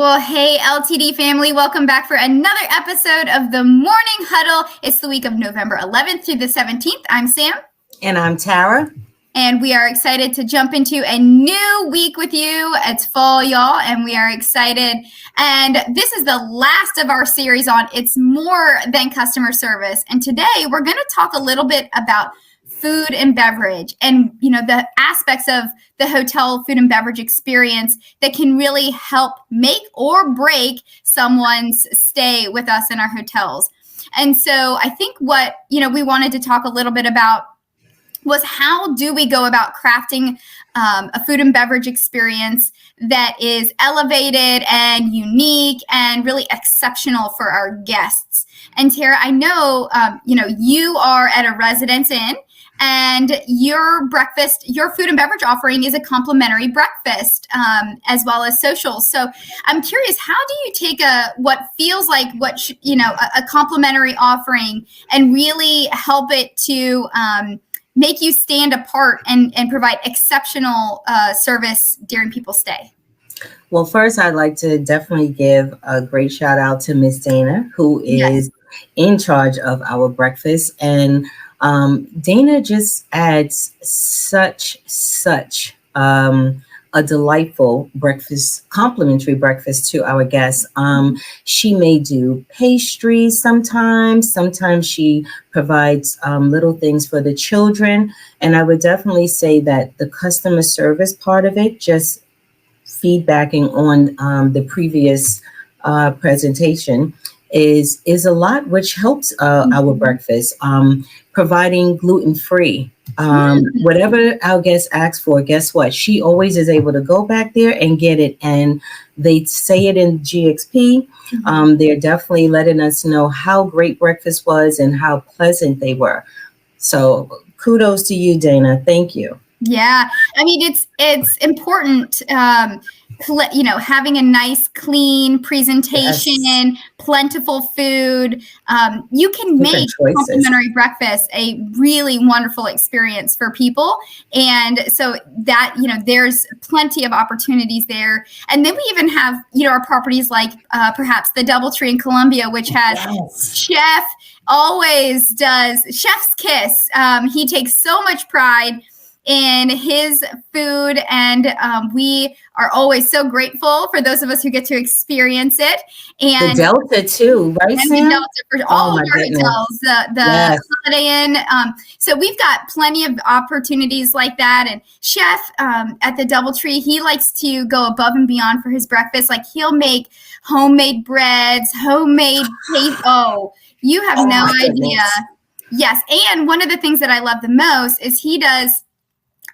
Well, hey, LTD family, welcome back for another episode of the Morning Huddle. It's the week of November 11th through the 17th. I'm Sam. And I'm Tara. And we are excited to jump into a new week with you. It's fall, y'all, and we are excited. And this is the last of our series on It's More Than Customer Service. And today we're going to talk a little bit about food and beverage and, the aspects of the hotel food and beverage experience that can really help make or break someone's stay with us in our hotels. And so I think what, we wanted to talk a little bit about was how do we go about crafting a food and beverage experience that is elevated and unique and really exceptional for our guests. And Tara, I know, you are at a Residence Inn, and your food and beverage offering is a complimentary breakfast, as well as social. So I'm curious, how do you take what feels like a complimentary offering and really help it to make you stand apart and provide exceptional service during people's stay? Well, first, I'd like to definitely give a great shout out to Miss Dana, who is in charge of our breakfast. And Dana just adds such a delightful breakfast, complimentary breakfast to our guests. She may do pastries sometimes. Sometimes she provides little things for the children. And I would definitely say that the customer service part of it, just feedbacking on the previous presentation, is a lot, which helps our breakfast. Providing gluten-free. Whatever our guests ask for, guess what? She always is able to go back there and get it. And they say it in GXP. They're definitely letting us know how great breakfast was and how pleasant they were. So kudos to you, Dana. Thank you. Yeah. I mean, it's important, having a nice, clean presentation, plentiful food. You can make complimentary breakfast a really wonderful experience for people. And so that, there's plenty of opportunities there. And then we even have, our properties like perhaps the DoubleTree in Columbia, which has chef always does chef's kiss. He takes so much pride in his food, and we are always so grateful for those of us who get to experience it. And the Delta too, right? And the Delta for all of our hotels, the Holiday Inn. So we've got plenty of opportunities like that. And Chef at the DoubleTree, he likes to go above and beyond for his breakfast. Like he'll make homemade breads, homemade cake. Oh, you have no idea. Yes, and one of the things that I love the most is he does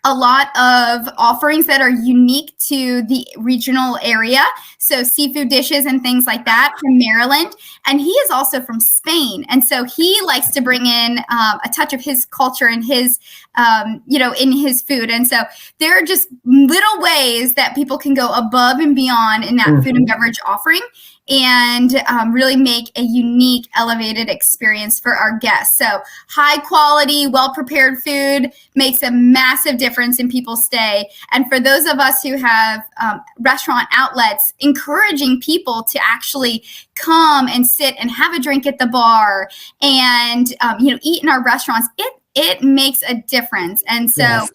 a lot of offerings that are unique to the regional area. So seafood dishes and things like that from Maryland. And he is also from Spain. And so he likes to bring in a touch of his culture and his, in his food. And so there are just little ways that people can go above and beyond in that food and beverage offering and really make a unique, elevated experience for our guests. So high quality, well-prepared food makes a massive difference in people's stay. And for those of us who have restaurant outlets, encouraging people to actually come and sit and have a drink at the bar and, eat in our restaurants, it makes a difference. And so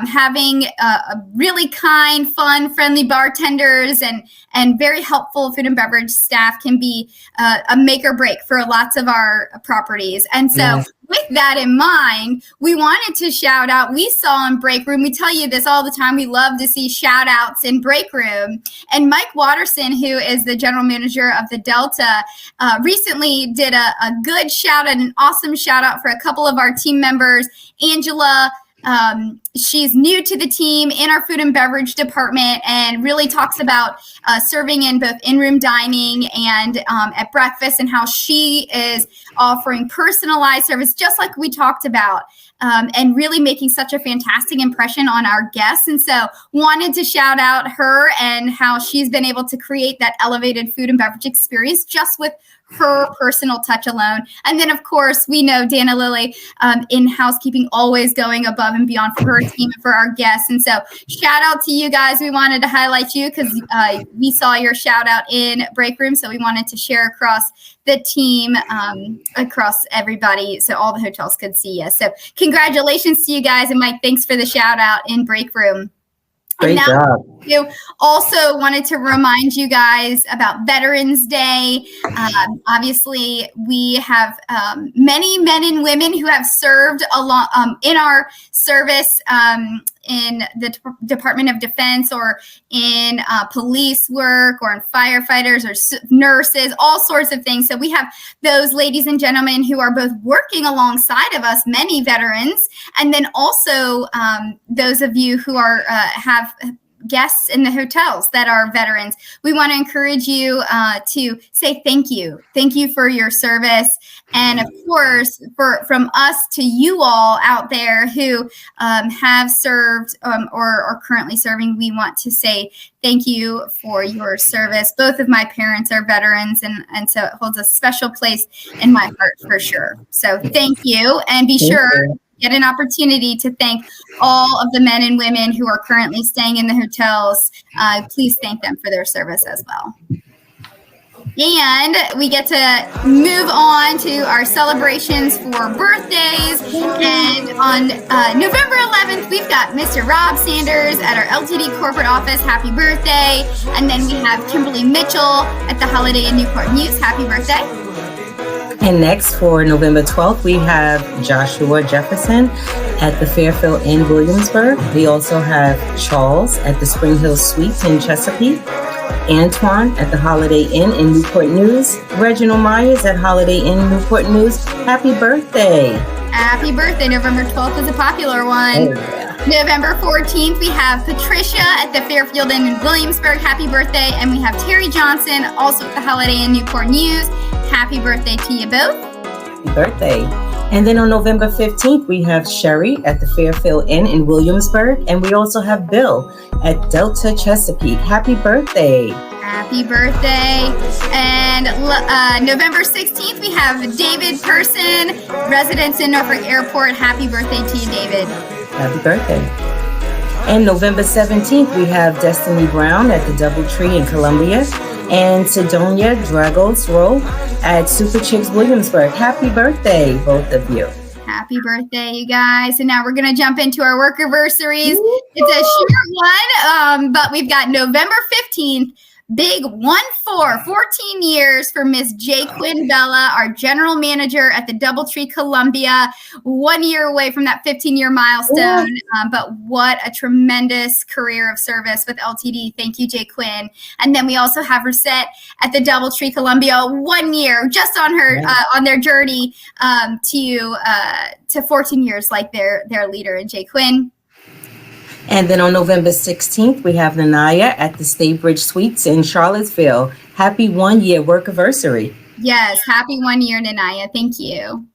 having a really kind, fun, friendly bartenders and very helpful food and beverage staff can be a make or break for lots of our properties. And so with that in mind, we wanted to shout out, we saw in Break Room, we tell you this all the time, we love to see shout outs in Break Room. And Mike Watterson, who is the general manager of the Delta, recently did a good shout out, an awesome shout out for a couple of our team members. Angela, she's new to the team in our food and beverage department and really talks about serving in both in-room dining and at breakfast, and how she is offering personalized service, just like we talked about and really making such a fantastic impression on our guests. And so wanted to shout out her and how she's been able to create that elevated food and beverage experience just with her personal touch alone. And then, of course, we know Dana Lilly in housekeeping, always going above and beyond for her team and for our guests. And so shout out to you guys. We wanted to highlight you because we saw your shout out in break room. So we wanted to share across the team, across everybody, so all the hotels could see you. So congratulations to you guys. And Mike, thanks for the shout out in break room. Great job. You also wanted to remind you guys about Veterans Day. Obviously, we have many men and women who have served along in our service in the Department of Defense or in police work or in firefighters or nurses, all sorts of things. So we have those ladies and gentlemen who are both working alongside of us, many veterans, and then also those of you who are have guests in the hotels that are veterans. We want to encourage you to say thank you. Thank you for your service. And of course, from us to you all out there who have served or are currently serving, we want to say thank you for your service. Both of my parents are veterans, and so it holds a special place in my heart for sure. So thank you, and be sure get an opportunity to thank all of the men and women who are currently staying in the hotels. Please thank them for their service as well. And we get to move on to our celebrations for birthdays. And on November 11th, we've got Mr. Rob Sanders at our LTD corporate office. Happy birthday. And then we have Kimberly Mitchell at the Holiday Inn Newport News. Happy birthday. And next, for November 12th, we have Joshua Jefferson at the Fairfield Inn, Williamsburg. We also have Charles at the Spring Hill Suites in Chesapeake, Antoine at the Holiday Inn in Newport News, Reginald Myers at Holiday Inn Newport News. Happy birthday. Happy birthday. November 12th is a popular one. November 14th, we have Patricia at the Fairfield Inn in Williamsburg. Happy birthday. And we have Terry Johnson, also at the Holiday Inn Newport News. Happy birthday to you both. Happy birthday. And then on November 15th, we have Sherry at the Fairfield Inn in Williamsburg. And we also have Bill at Delta Chesapeake. Happy birthday. Happy birthday. And November 16th, we have David Person, residents in Norfolk Airport. Happy birthday to you, David. Happy birthday. And November 17th, we have Destiny Brown at the Doubletree in Columbia and Sidonia Dragosro at Super Chicks Williamsburg. Happy birthday, both of you. Happy birthday, you guys. And now we're going to jump into our work anniversaries. It's a short one, but we've got November 15th. Big 14 years for Miss J. Quinn Bella, our general manager at the Doubletree Columbia. 1 year away from that 15-year milestone, but what a tremendous career of service with LTD. Thank you, J. Quinn. And then we also have Reset at the Doubletree Columbia. 1 year, just on her on their journey to 14 years, like their leader, J. Quinn. And then on November 16th, we have Nanaya at the Staybridge Suites in Charlottesville. Happy 1 year work anniversary. Yes, happy 1 year, Nanaya. Thank you.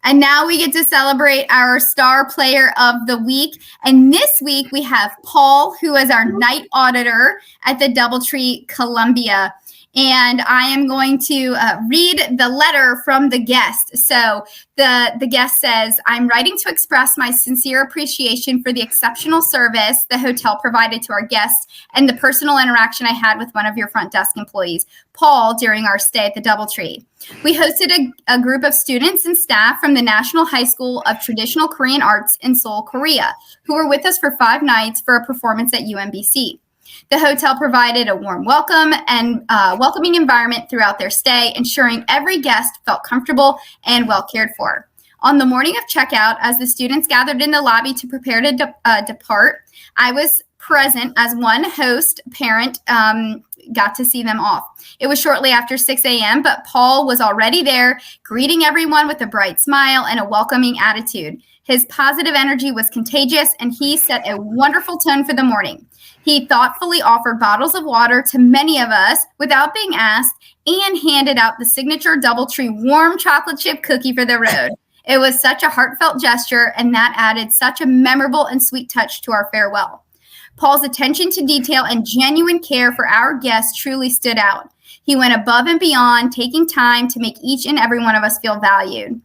And now we get to celebrate our star player of the week. And this week we have Paul, who is our night auditor at the Doubletree Columbia. And I am going to read the letter from the guest. So the guest says, I'm writing to express my sincere appreciation for the exceptional service the hotel provided to our guests and the personal interaction I had with one of your front desk employees, Paul, during our stay at the Doubletree. We hosted a group of students and staff from the National High School of Traditional Korean Arts in Seoul, Korea, who were with us for 5 nights for a performance at UMBC. The hotel provided a warm welcome and welcoming environment throughout their stay, ensuring every guest felt comfortable and well cared for. On the morning of checkout, as the students gathered in the lobby to prepare to depart, I was present as one host parent got to see them off. It was shortly after 6 a.m., but Paul was already there, greeting everyone with a bright smile and a welcoming attitude. His positive energy was contagious, and he set a wonderful tone for the morning. He thoughtfully offered bottles of water to many of us without being asked and handed out the signature Doubletree warm chocolate chip cookie for the road. It was such a heartfelt gesture, and that added such a memorable and sweet touch to our farewell. Paul's attention to detail and genuine care for our guests truly stood out. He went above and beyond, taking time to make each and every one of us feel valued.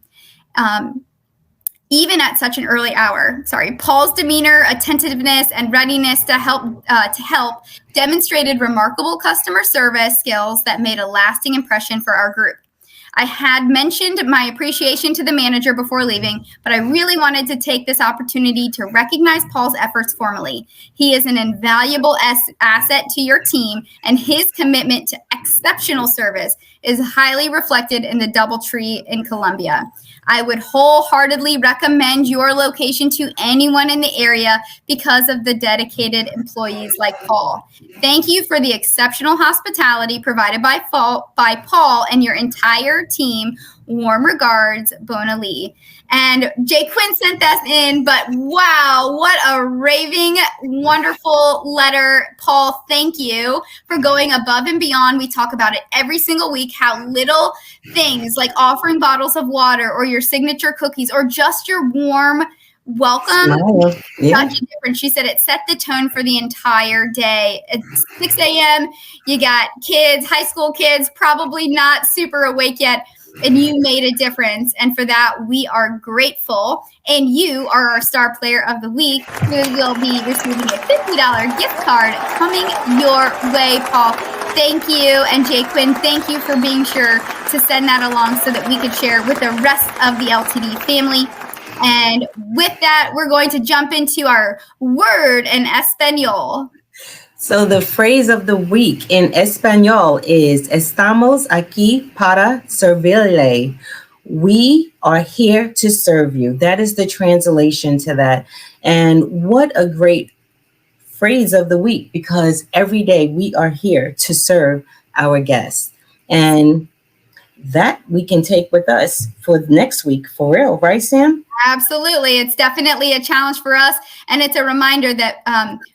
Even at such an early hour. Paul's demeanor, attentiveness, and readiness to help demonstrated remarkable customer service skills that made a lasting impression for our group. I had mentioned my appreciation to the manager before leaving, but I really wanted to take this opportunity to recognize Paul's efforts formally. He is an invaluable asset to your team, and his commitment to exceptional service is highly reflected in the DoubleTree in Columbia. I would wholeheartedly recommend your location to anyone in the area because of the dedicated employees like Paul. Thank you for the exceptional hospitality provided by Paul and your entire team. Warm regards, Bona Lee. And Jay Quinn sent that in, but wow, what a raving, wonderful letter. Paul, thank you for going above and beyond. We talk about it every single week, how little things like offering bottles of water or your signature cookies or just your warm welcome. Yeah. Such a difference. She said it set the tone for the entire day. It's 6 a.m. You got kids, high school kids, probably not super awake yet. And you made a difference. And for that, we are grateful. And you are our star player of the week, who will be receiving a $50 gift card coming your way, Paul. Thank you. And Jay Quinn, thank you for being sure to send that along so that we could share with the rest of the LTD family. And with that, we're going to jump into our word in Espanol. So the phrase of the week in Espanol is "Estamos aquí para servirle." We are here to serve you. That is the translation to that. And what a great phrase of the week, because every day we are here to serve our guests. And that we can take with us for next week, for real, right, Sam? Absolutely. It's definitely a challenge for us. And it's a reminder that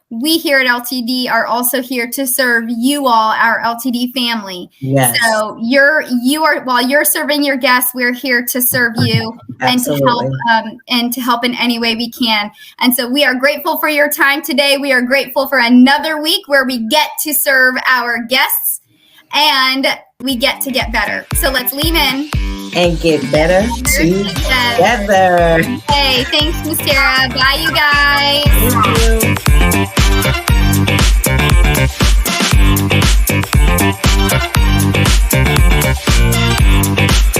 we here at LTD are also here to serve you all, our LTD family. Yes. So while you're serving your guests, we're here to serve you and to help in any way we can. And so we are grateful for your time today. We are grateful for another week where we get to serve our guests and we get to get better. So let's lean in and get better together. Hey, thanks, Miss Tara. Bye, you guys. Thank you.